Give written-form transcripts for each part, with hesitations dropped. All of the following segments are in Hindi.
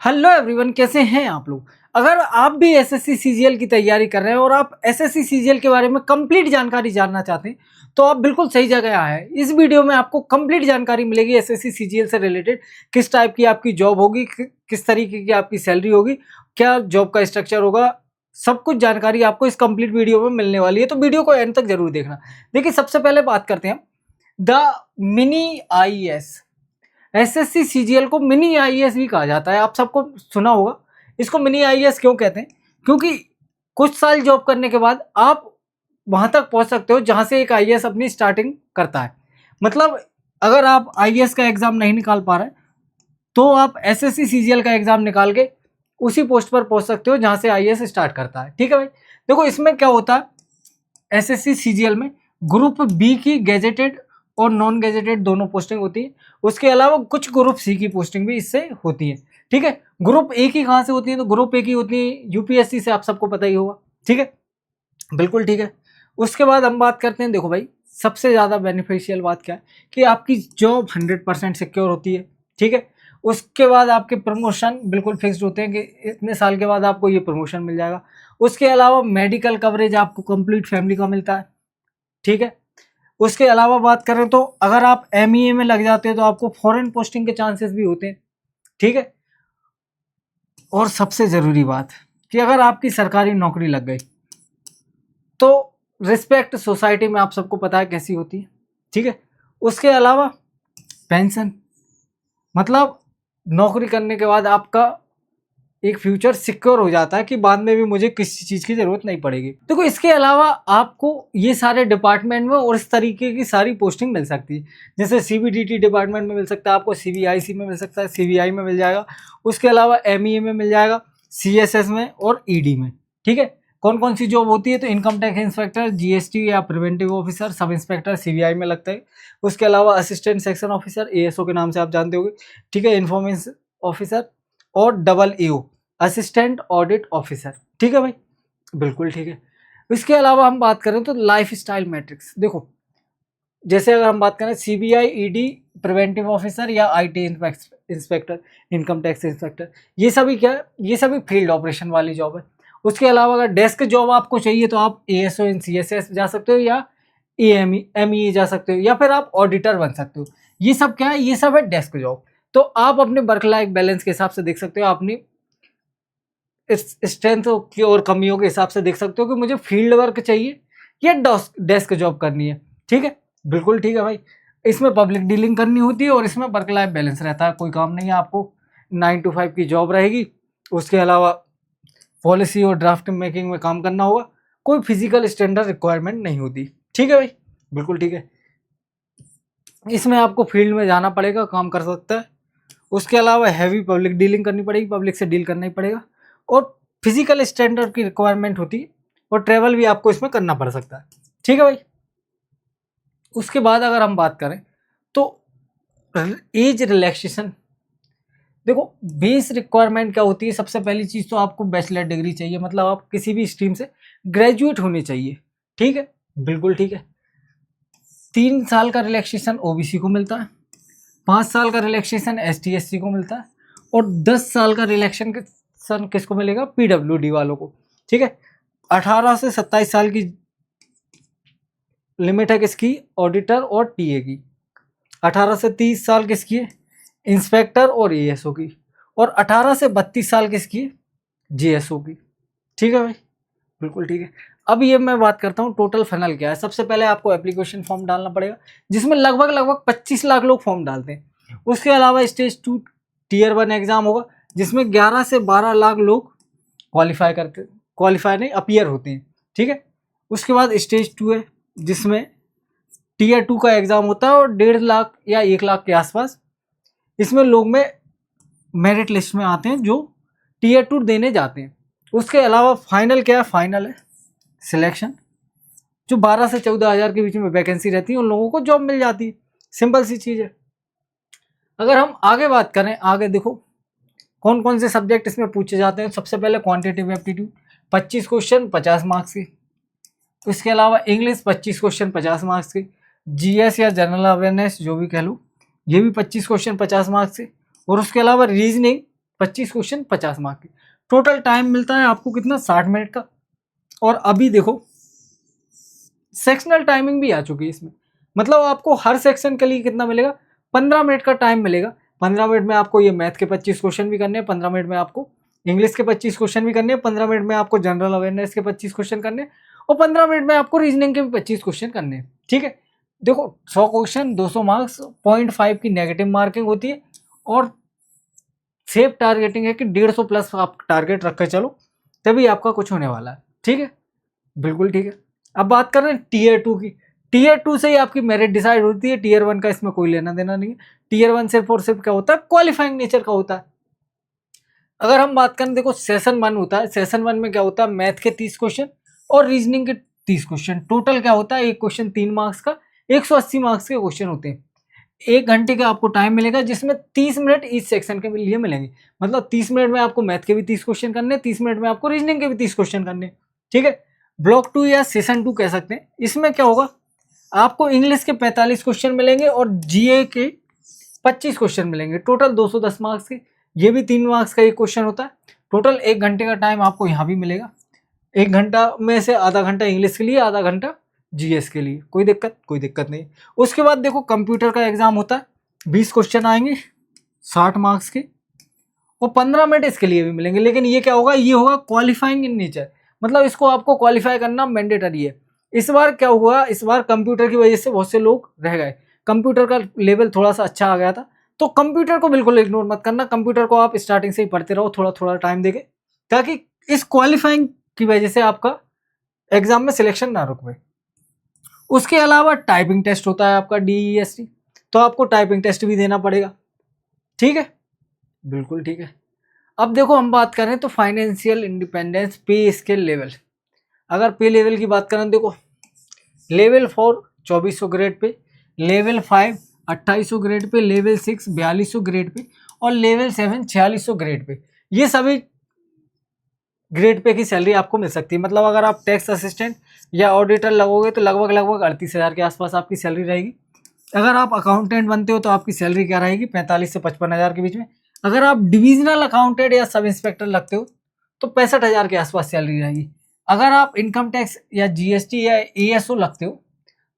हेलो एवरीवन, कैसे हैं आप लोग। अगर आप भी एसएससी सीजीएल की तैयारी कर रहे हैं और आप एसएससी सीजीएल के बारे में कंप्लीट जानकारी जानना चाहते हैं तो आप बिल्कुल सही जगह आए हैं। इस वीडियो में आपको कंप्लीट जानकारी मिलेगी एसएससी सीजीएल से रिलेटेड। किस टाइप की आपकी जॉब होगी, किस तरीके की आपकी सैलरी होगी, क्या जॉब का स्ट्रक्चर होगा, सब कुछ जानकारी आपको इस कंप्लीट वीडियो में मिलने वाली है। तो वीडियो को एंड तक जरूर देखना। देखिए, सबसे पहले बात करते हैं the mini IAS. SSC CGL को मिनी आईएएस भी कहा जाता है, आप सबको सुना होगा। इसको मिनी आईएएस क्यों कहते हैं? क्योंकि कुछ साल जॉब करने के बाद आप वहां तक पहुंच सकते हो जहां से एक आईएएस अपनी स्टार्टिंग करता है। मतलब अगर आप आईएएस का एग्जाम नहीं निकाल पा रहे तो आप एसएससी सीजीएल का एग्जाम निकाल के उसी पोस्ट पर पहुंच सकते हो जहां से आईएएस स्टार्ट करता है। ठीक है भाई। देखो, इसमें क्या होता है, एसएससी सीजीएल में ग्रुप बी की गेजेटेड और नॉन गेजेटेड दोनों पोस्टिंग होती है। उसके अलावा कुछ ग्रुप सी की पोस्टिंग भी इससे होती है। ठीक है। ग्रुप ए की कहाँ से होती है? तो ग्रुप ए की होती है यूपीएससी से, आप सबको पता ही होगा। ठीक है, बिल्कुल ठीक है। उसके बाद हम बात करते हैं, देखो भाई, सबसे ज़्यादा बेनिफिशियल बात क्या है कि आपकी जॉब 100% सिक्योर होती है। ठीक है। उसके बाद आपके प्रमोशन बिल्कुल फिक्स्ड होते हैं कि इतने साल के बाद आपको ये प्रमोशन मिल जाएगा। उसके अलावा मेडिकल कवरेज आपको कंप्लीट फैमिली का मिलता है। ठीक है। उसके अलावा बात करें तो अगर आप एमईए में लग जाते हैं तो आपको फॉरेन पोस्टिंग के चांसेस भी होते हैं। ठीक है। और सबसे ज़रूरी बात कि अगर आपकी सरकारी नौकरी लग गई तो रिस्पेक्ट सोसाइटी में आप सबको पता है कैसी होती है। ठीक है। उसके अलावा पेंशन, मतलब नौकरी करने के बाद आपका एक फ्यूचर सिक्योर हो जाता है कि बाद में भी मुझे किसी चीज़ की ज़रूरत नहीं पड़ेगी। देखो, इसके अलावा आपको ये सारे डिपार्टमेंट में और इस तरीके की सारी पोस्टिंग मिल सकती है। जैसे सीबीडीटी डिपार्टमेंट में मिल सकता है, आपको सीबीआईसी में मिल सकता है, सीबीआई में मिल जाएगा। उसके अलावा एमईए में मिल जाएगा, सीएसएस में और ईडी में। ठीक है। कौन कौन सी जॉब होती है? तो इनकम टैक्स इंस्पेक्टर, जीएसटी या preventive officer, sub inspector CBI में लगता है। उसके अलावा असिस्टेंट सेक्शन ऑफिसर, एएसओ के नाम से आप जानते होंगे। ठीक है। इन्फॉर्मेशन ऑफिसर और double E O, assistant audit officer. ठीक है भाई, बिल्कुल ठीक है। इसके अलावा हम बात करें तो लाइफ स्टाइल मैट्रिक्स। देखो, जैसे अगर हम बात करें सीबीआई, ईडी, प्रिवेंटिव ऑफिसर या IT inspector, income tax inspector, ये सभी क्या है? ये सभी फील्ड ऑपरेशन वाली जॉब है। उसके अलावा अगर डेस्क जॉब आपको चाहिए तो आप एएसओ इन सीएसएस जा सकते हो या एएमई एमई जा सकते हो या फिर आप ऑडिटर बन सकते हो। ये सब क्या है? ये सब है डेस्क जॉब। तो आप अपने वर्क लाइफ बैलेंस के हिसाब से देख सकते हो, अपनी स्ट्रेंथ की और कमियों के हिसाब से देख सकते हो कि मुझे फील्ड वर्क चाहिए या डेस्क जॉब करनी है। ठीक है, बिल्कुल ठीक है भाई। इसमें पब्लिक डीलिंग करनी होती है और इसमें वर्क लाइफ बैलेंस रहता है। कोई काम नहीं है आपको, 9 to 5 की जॉब रहेगी। उसके अलावा पॉलिसी और ड्राफ्ट मेकिंग में काम करना होगा। कोई फिजिकल स्टैंडर्ड रिक्वायरमेंट नहीं होती। ठीक है भाई, बिल्कुल ठीक है। इसमें आपको फील्ड में जाना पड़ेगा, काम कर सकता है। उसके अलावा हैवी पब्लिक डीलिंग करनी पड़ेगी, पब्लिक से डील करना ही पड़ेगा। और फिजिकल स्टैंडर्ड की रिक्वायरमेंट होती है और ट्रैवल भी आपको इसमें करना पड़ सकता है। ठीक है भाई। उसके बाद अगर हम बात करें तो एज रिलैक्सेशन। देखो, बेस रिक्वायरमेंट क्या होती है? सबसे पहली चीज़ तो आपको बैचलर डिग्री चाहिए, मतलब आप किसी भी स्ट्रीम से ग्रेजुएट होने चाहिए। ठीक है, बिल्कुल ठीक है। 3 साल का रिलैक्सेशन ओबीसी को मिलता है, 5 साल का रिलैक्सेशन एसटी एससी को मिलता है और 10 साल का रिलैक्सेशन किसको मिलेगा? पीडब्ल्यूडी वालों को। ठीक है। 18 से 27 साल की लिमिट है किसकी? ऑडिटर और टीए की। 18 से 30 साल किसकी है? इंस्पेक्टर और एएसओ की। और 18 से 32 साल किसकी है? जेएसओ की। ठीक है भाई, बिल्कुल ठीक है। अब ये मैं बात करता हूँ टोटल फनल क्या है। सबसे पहले आपको एप्लीकेशन फॉर्म डालना पड़ेगा, जिसमें लगभग लगभग 25 लाख लोग फॉर्म डालते हैं। उसके अलावा स्टेज 2 टियर 1 एग्जाम होगा, जिसमें 11 से 12 लाख लोग क्वालिफाई नहीं, अपीयर होते हैं। ठीक है। उसके बाद स्टेज 2 है, जिसमें टियर 2 का एग्जाम होता है और 1.5 लाख या 1 लाख के आसपास इसमें लोग में मेरिट लिस्ट में आते हैं जो टियर 2 देने जाते हैं। उसके अलावा फाइनल क्या है? फाइनल है सिलेक्शन, जो 12 से 14 हज़ार के बीच में वैकेंसी रहती है, उन लोगों को जॉब मिल जाती है। सिंपल सी चीज़ है। अगर हम आगे बात करें, आगे देखो कौन कौन से सब्जेक्ट इसमें पूछे जाते हैं। सबसे पहले क्वांटिटेटिव एप्टीट्यूड, 25 क्वेश्चन 50 मार्क्स के। इसके अलावा इंग्लिश 25 क्वेश्चन 50 मार्क्स के। जीएस या जनरल अवेयरनेस जो भी कह लो, ये भी 25 क्वेश्चन 50 मार्क्स से। और उसके अलावा रीजनिंग 25 क्वेश्चन 50 मार्क के। टोटल टाइम मिलता है आपको कितना, 60 मिनट का। और अभी देखो सेक्शनल टाइमिंग भी आ चुकी है इसमें, मतलब आपको हर सेक्शन के लिए कितना मिलेगा, 15 मिनट का टाइम मिलेगा। 15 मिनट में आपको ये मैथ के 25 क्वेश्चन भी करने हैं, 15 मिनट में आपको इंग्लिश के 25 क्वेश्चन भी करने हैं, 15 मिनट में आपको जनरल अवेयरनेस के 25 क्वेश्चन करने हैं, और 15 मिनट में आपको रीजनिंग के भी 25 क्वेश्चन करने हैं। ठीक है, देखो 100 क्वेश्चन 200 मार्क्स, 0.5 की नेगेटिव मार्किंग होती है, और सेफ टारगेटिंग है कि 150 प्लस आप टारगेट रख कर चलो, तभी आपका कुछ होने वाला है। ठीक है, बिल्कुल ठीक है। अब बात कर रहे हैं टीयर 2 की। टीयर 2 से ही आपकी मेरिट डिसाइड होती है, टीयर 1 का इसमें कोई लेना देना नहीं है। टीयर 1 सिर्फ और सिर्फ क्या होता है, क्वालिफाइंग नेचर का होता है। अगर हम बात करें, देखो सेशन 1 होता है, सेशन 1 में क्या होता है, मैथ के 30 क्वेश्चन और रीजनिंग के 30 क्वेश्चन। टोटल क्या होता है, एक क्वेश्चन 3 मार्क्स का, 180 मार्क्स के क्वेश्चन होते हैं। 1 घंटे का आपको टाइम मिलेगा, जिसमें 30 मिनट ईच सेक्शन के लिए मिलेंगे। मतलब 30 मिनट में आपको मैथ के भी 30 क्वेश्चन करने, 30 मिनट में आपको रीजनिंग के भी 30 क्वेश्चन करने। ठीक है, ब्लॉक 2 या सेशन 2 कह सकते हैं। इसमें क्या होगा, आपको इंग्लिश के 45 क्वेश्चन मिलेंगे और जीए के 25 क्वेश्चन मिलेंगे, टोटल 210 मार्क्स के। ये भी 3 मार्क्स का एक क्वेश्चन होता है। टोटल 1 घंटे का टाइम आपको यहाँ भी मिलेगा। 1 घंटा में से आधा घंटा इंग्लिश के लिए, आधा घंटा जीएस के लिए। कोई दिक्कत नहीं। उसके बाद देखो कंप्यूटर का एग्जाम होता है, 20 क्वेश्चन आएंगे 60 मार्क्स के, और 15 मिनट इसके लिए भी मिलेंगे। लेकिन ये क्या होगा, ये होगा क्वालिफाइंग इन नेचर, मतलब इसको आपको क्वालिफाई करना मैंडेटरी है। इस बार क्या हुआ, इस बार कंप्यूटर की वजह से बहुत से लोग रह गए, कंप्यूटर का लेवल थोड़ा सा अच्छा आ गया था। तो कंप्यूटर को बिल्कुल इग्नोर मत करना, कंप्यूटर को आप स्टार्टिंग से ही पढ़ते रहो, थोड़ा थोड़ा टाइम देके, ताकि इस क्वालिफाइंग की वजह से आपका एग्जाम में सिलेक्शन ना रुक पाए। उसके अलावा टाइपिंग टेस्ट होता है आपका DEST, तो आपको टाइपिंग टेस्ट भी देना पड़ेगा। ठीक है, बिल्कुल ठीक है। अब देखो हम बात करें तो फाइनेंशियल इंडिपेंडेंस पे स्केल लेवल। अगर पे लेवल की बात करें, देखो level 4 2400 grade pay, level 5 2800 grade pay, level 6 4200 grade pay, और लेवल 7 4600 ग्रेड पे। ये सभी ग्रेड पे की सैलरी आपको मिल सकती है। मतलब अगर आप टैक्स असिस्टेंट या ऑडिटर लगोगे तो लगभग 38,000 के आसपास आपकी सैलरी रहेगी। अगर आप अकाउंटेंट बनते हो तो आपकी सैलरी क्या रहेगी, 45 से 55,000 के बीच में। अगर आप डिविजनल अकाउंटेंट या सब इंस्पेक्टर लगते हो तो 65,000 के आसपास सैलरी रहेगी। अगर आप इनकम टैक्स या GST या ASO लगते हो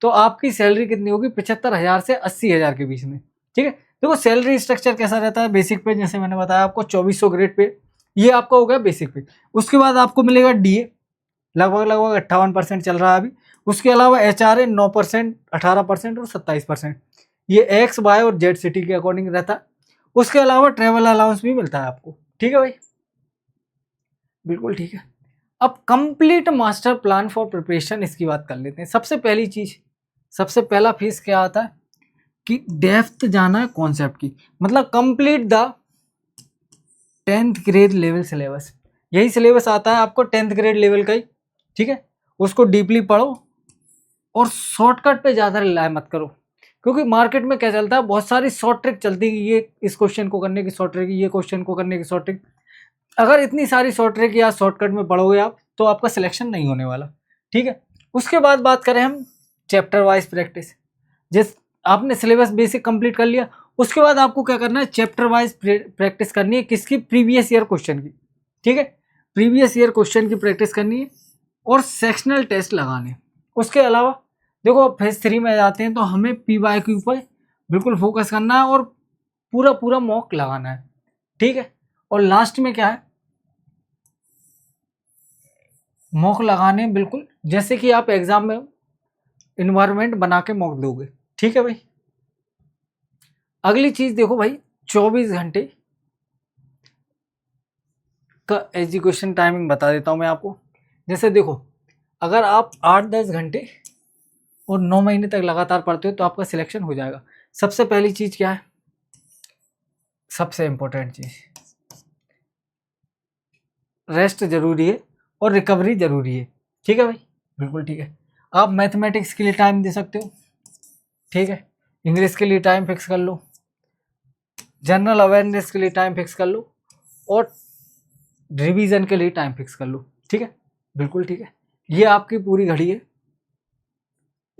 तो आपकी सैलरी कितनी होगी, 75,000 से 80,000 के बीच में। ठीक है, देखो सैलरी स्ट्रक्चर कैसा रहता है, बेसिक पे जैसे मैंने बताया आपको 2400 ग्रेड पे, ये आपका हो गया बेसिक पे। उसके बाद आपको मिलेगा DA, लगभग 58% चल रहा है अभी। उसके अलावा HRA 9%, 18% और 27%, ये X, Y और Z सिटी के अकॉर्डिंग रहता है। उसके अलावा ट्रेवल अलाउंस भी मिलता है आपको। ठीक है भाई, बिल्कुल ठीक है। अब complete master plan for preparation, इसकी बात कर लेते हैं। सबसे पहली चीज, सबसे पहला फेज क्या आता है कि डेप्थ जाना है कॉन्सेप्ट की, मतलब complete the 10th grade level syllabus. यही सिलेबस आता है आपको 10th ग्रेड लेवल का ही। ठीक है, उसको डीपली पढ़ो और शॉर्टकट पे ज़्यादा रिलाय मत करो, क्योंकि मार्केट में क्या चलता है, बहुत सारी शॉर्ट ट्रिक चलती है, ये इस क्वेश्चन को करने की शॉर्ट ट्रिक, ये क्वेश्चन को करने की शॉर्ट ट्रिक। अगर इतनी सारी शॉर्ट ट्रिक या शॉर्टकट में पढ़ोगे आप तो आपका सिलेक्शन नहीं होने वाला। ठीक है, उसके बाद बात करें हम चैप्टर वाइज प्रैक्टिस। जिस आपने सिलेबस बेसिक कंप्लीट कर लिया, उसके बाद आपको क्या करना है, चैप्टर वाइज प्रैक्टिस करनी है। किसकी, प्रीवियस ईयर क्वेश्चन की। ठीक है, प्रीवियस ईयर क्वेश्चन की प्रैक्टिस करनी है और सेक्शनल टेस्ट लगाने। उसके अलावा देखो फेज 3 में जाते हैं तो हमें PYQ पर बिल्कुल फोकस करना है और पूरा पूरा मॉक लगाना है। ठीक है, और लास्ट में क्या है, मॉक लगाने बिल्कुल जैसे कि आप एग्जाम में इन्वायरमेंट बना के मॉक दोगे। ठीक है भाई, अगली चीज देखो भाई, 24 घंटे का एजुकेशन टाइमिंग बता देता हूं मैं आपको। जैसे देखो, अगर आप 8-10 घंटे और 9 महीने तक लगातार पढ़ते हो तो आपका सिलेक्शन हो जाएगा। सबसे पहली चीज क्या है, सबसे इंपॉर्टेंट चीज, रेस्ट जरूरी है और रिकवरी जरूरी है। ठीक है भाई, बिल्कुल ठीक है। आप मैथमेटिक्स के लिए टाइम दे सकते हो। ठीक है, इंग्लिश के लिए टाइम फिक्स कर लो, जनरल अवेयरनेस के लिए टाइम फिक्स कर लो, और रिवीजन के लिए टाइम फिक्स कर लो। ठीक है, बिल्कुल ठीक है। ये आपकी पूरी घड़ी है,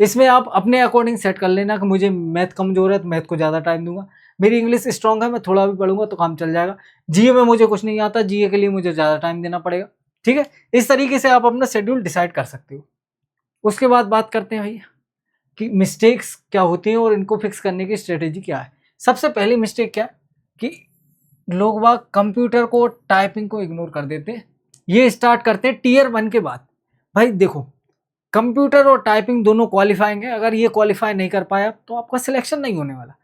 इसमें आप अपने अकॉर्डिंग सेट कर लेना कि मुझे मैथ कमजोर है तो मैथ को ज़्यादा टाइम दूंगा, मेरी इंग्लिश स्ट्रांग है मैं थोड़ा भी पढ़ूंगा तो काम चल जाएगा, जीए में मुझे कुछ नहीं आता, जीए के लिए मुझे ज़्यादा टाइम देना पड़ेगा। ठीक है, इस तरीके से आप अपना शेड्यूल डिसाइड कर सकते हो। उसके बाद बात करते हैं भैया कि मिस्टेक्स क्या होती हैं और इनको फिक्स करने की स्ट्रेटेजी क्या है। सबसे पहली मिस्टेक क्या है कि लोग बाग कंप्यूटर को, टाइपिंग को इग्नोर कर देते हैं। ये स्टार्ट करते हैं टीयर 1 के बाद। भाई देखो, कंप्यूटर और टाइपिंग दोनों क्वालिफाइंग है, अगर ये क्वालिफाई नहीं कर पाया तो आपका सिलेक्शन नहीं होने वाला।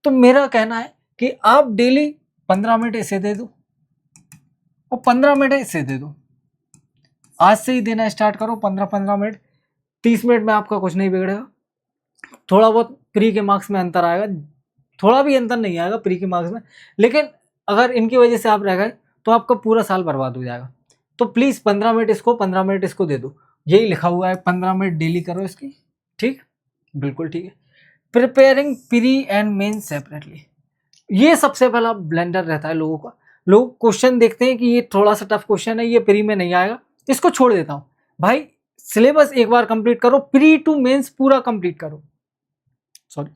तो मेरा कहना है कि आप डेली 15 मिनट इसे दे दो और 15 मिनट इसे दे दो। आज से ही देना स्टार्ट करो 15-15 मिनट। 30 मिनट में आपका कुछ नहीं बिगड़ेगा। थोड़ा बहुत प्री के मार्क्स में अंतर आएगा, थोड़ा भी अंतर नहीं आएगा प्री के मार्क्स में, लेकिन अगर इनकी वजह से आप रह गए तो आपका पूरा साल बर्बाद हो जाएगा। तो प्लीज़ 15 मिनट इसको, 15 मिनट इसको दे दो। यही लिखा हुआ है, 15 मिनट डेली करो इसकी। ठीक, बिल्कुल ठीक है। Preparing pre and main separately, ये सबसे पहला ब्लेंडर रहता है लोगों का। लोग क्वेश्चन देखते हैं कि ये थोड़ा सा टफ क्वेश्चन है, ये प्री में नहीं आएगा, इसको छोड़ देता हूँ। भाई सिलेबस एक बार कंप्लीट करो, प्री टू मेंस पूरा कंप्लीट करो। सॉरी,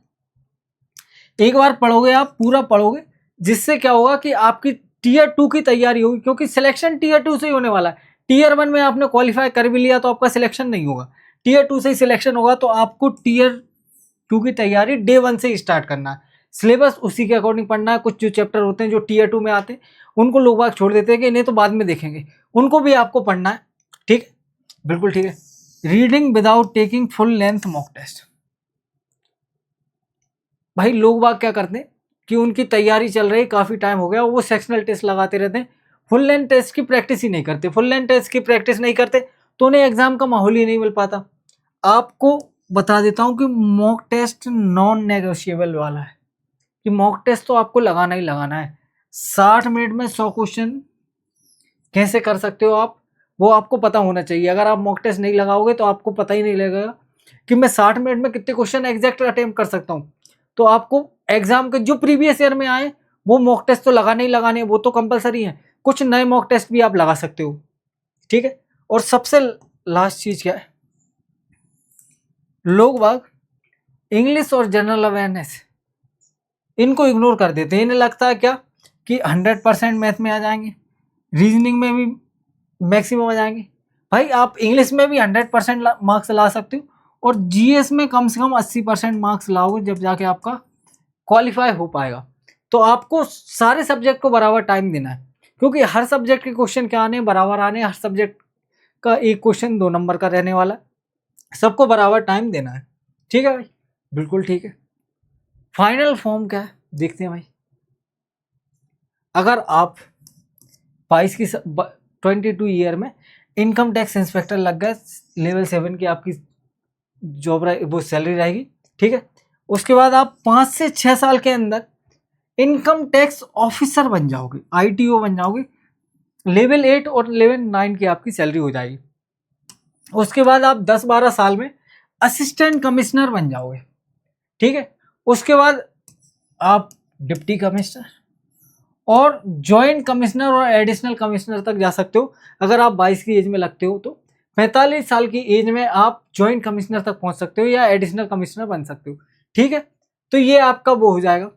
एक बार पढ़ोगे आप, पूरा पढ़ोगे, जिससे क्या होगा कि आपकी टीयर 2 की तैयारी होगी, क्योंकि सिलेक्शन टीयर 2 से ही होने वाला है। टीयर 1 में आपने क्वालिफाई कर भी लिया तो आपका सिलेक्शन नहीं होगा, टीयर 2 से ही सिलेक्शन होगा। तो आपको टीयर 2 की तैयारी डे 1 से ही स्टार्ट करना है, सिलेबस उसी के अकॉर्डिंग पढ़ना है। कुछ जो चैप्टर होते हैं जो टीयर 2 में आते हैं उनको लोग बाग छोड़ देते हैं कि इन्हें तो बाद में देखेंगे, उनको भी आपको पढ़ना है। ठीक है, बिल्कुल ठीक है। Reading without taking full length mock test. भाई लोग बाग क्या करते हैं कि उनकी तैयारी चल रही, काफ़ी टाइम हो गया, वो सेक्शनल टेस्ट लगाते रहते हैं, फुल लेंथ टेस्ट की प्रैक्टिस ही नहीं करते। फुल लेंथ टेस्ट की प्रैक्टिस नहीं करते तो उन्हें एग्जाम का माहौल ही नहीं मिल पाता। आपको बता देता हूँ कि मॉक टेस्ट नॉन नेगोशिएबल वाला है, कि मॉक टेस्ट तो आपको लगाना ही लगाना है। 60 मिनट में 100 क्वेश्चन कैसे कर सकते हो आप, वो आपको पता होना चाहिए। अगर आप मॉक टेस्ट नहीं लगाओगे तो आपको पता ही नहीं लगेगा कि मैं 60 मिनट में कितने क्वेश्चन एग्जैक्ट अटेम्प्ट कर सकता हूँ। तो आपको एग्जाम के जो प्रीवियस ईयर में आए वो मॉक टेस्ट तो लगाने ही लगाने, वो तो कंपलसरी है। कुछ नए मॉक टेस्ट भी आप लगा सकते हो। ठीक है, और सबसे लास्ट चीज क्या है, लोग बाग इंग्लिश और जनरल अवेयरनेस इनको इग्नोर कर देते हैं। इन्हें लगता है क्या कि 100% मैथ में आ जाएंगे, रीजनिंग में भी मैक्सिमम आ जाएंगे। भाई आप इंग्लिश में भी 100% मार्क्स ला सकते हो, और जीएस में कम से कम 80% मार्क्स लाओगे जब जाके आपका क्वालिफाई हो पाएगा। तो आपको सारे सब्जेक्ट को बराबर टाइम देना है, क्योंकि हर सब्जेक्ट के क्वेश्चन क्या आने, बराबर आने। हर सब्जेक्ट का एक क्वेश्चन 2 नंबर का रहने वाला है, सबको बराबर टाइम देना है। ठीक है भाई, बिल्कुल ठीक है। फाइनल फॉर्म क्या है देखते हैं भाई। अगर आप 22 ईयर में इनकम टैक्स इंस्पेक्टर लग गए, लेवल 7 की आपकी जॉब वो सैलरी रहेगी। ठीक है, उसके बाद आप 5 से 6 साल के अंदर इनकम टैक्स ऑफिसर बन जाओगे, आईटीओ बन जाओगे। लेवल 8 और लेवल 9 की आपकी सैलरी हो जाएगी। उसके बाद आप 10-12 साल में असिस्टेंट कमिश्नर बन जाओगे। ठीक है, उसके बाद आप डिप्टी कमिश्नर और जॉइंट कमिश्नर और एडिशनल कमिश्नर तक जा सकते हो। अगर आप 22 की एज में लगते हो तो 45 साल की एज में आप जॉइंट कमिश्नर तक पहुंच सकते हो या एडिशनल कमिश्नर बन सकते हो। ठीक है, तो ये आपका वो हो जाएगा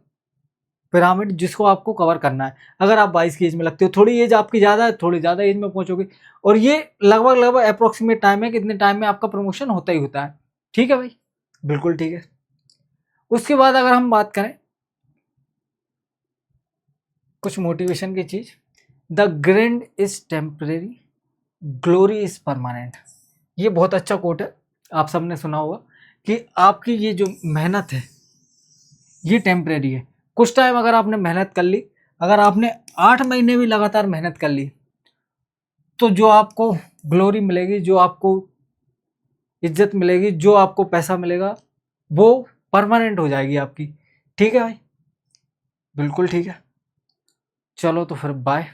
पिरामिड जिसको आपको कवर करना है। अगर आप 22 की एज में लगते हो, थोड़ी एज आपकी ज़्यादा है, थोड़ी ज़्यादा एज में पहुंचोगे, और ये लगभग अप्रोक्सीमेट टाइम है, कितने टाइम में आपका प्रमोशन होता ही होता है। ठीक है भाई, बिल्कुल ठीक है। उसके बाद अगर हम बात करें कुछ मोटिवेशन की चीज, the grind is temporary, glory is permanent. ये बहुत अच्छा कोट है, आप सबने सुना होगा कि आपकी ये जो मेहनत है ये टेम्परेरी है। कुछ टाइम अगर आपने मेहनत कर ली, अगर आपने 8 महीने भी लगातार मेहनत कर ली, तो जो आपको ग्लोरी मिलेगी, जो आपको इज्जत मिलेगी, जो आपको पैसा मिलेगा, वो परमानेंट हो जाएगी आपकी। ठीक है भाई, बिल्कुल ठीक है। चलो तो फिर बाय।